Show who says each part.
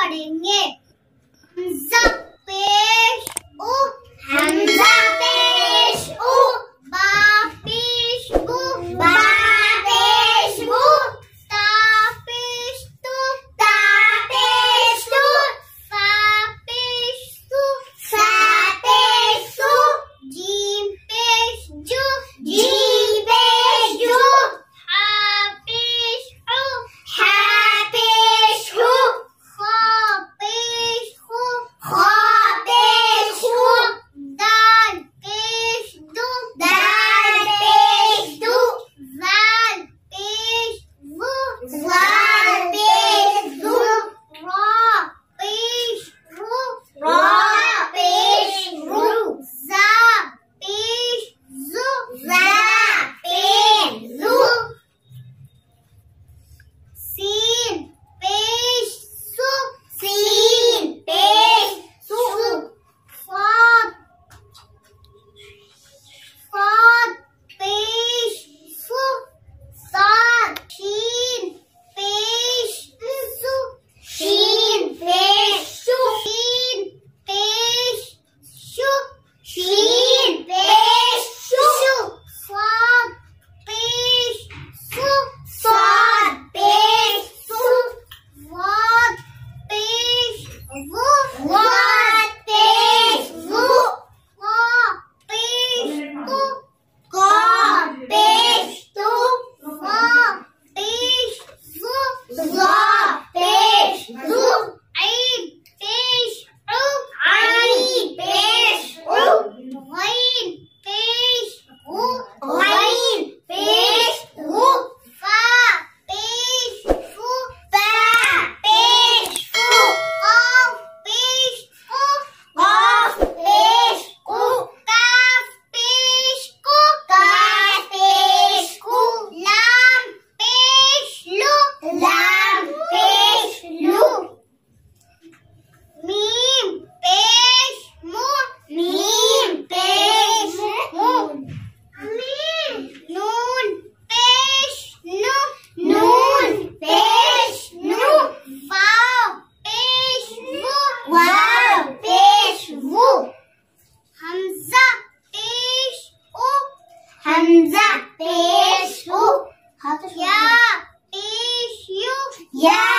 Speaker 1: पढ़ेंगे। हमजा पेश उ, हमजा पेश उ, बा पेश बु, बा पेश बु, ता पेश तु, ता पेश तु, सा पेश सु, सा पेश सु, जीम पेश जु, जीम पेश जु, हा पेश हु, हा पेश हु, खा पेश हु, खा पेश हु, दाल पेश दु, दाल पेश दु, जाल पेश वु, जाल पेश दु, रा पेश रु, रा पेश रु, जा पेश जु, जा पेश जु, सीन पेश सु, सीन पेश सु, फाद फाद पेश सु, साद, शीन पेश सु, शीन पेश सु, शीन पेश शु, शीन पेश शु, स्वाद पेश सु, स्वाद पेश सु, वाद पेश वु, वाद पेश वु, वा पेश तु, का पेश तु, वा पेश वु, वा पेश वु, ऐन पेश उ, ऐन पेश उ, गैन पेश उ, गैन पेश उ, फा पेश फु, फा पेश फु, काफ पेश उ, काफ पेश उ, काफ पेश कु, काफ पेश कु, लाम पेश लु, लाम पेश लु, मीम पेश मु, मीम पेश मु, नून पेश नु, नून पेश नु, वाव पेश वु, वाव पेश वु, हमजा पेश उ, हमजा पेश उ, या पेश यु, या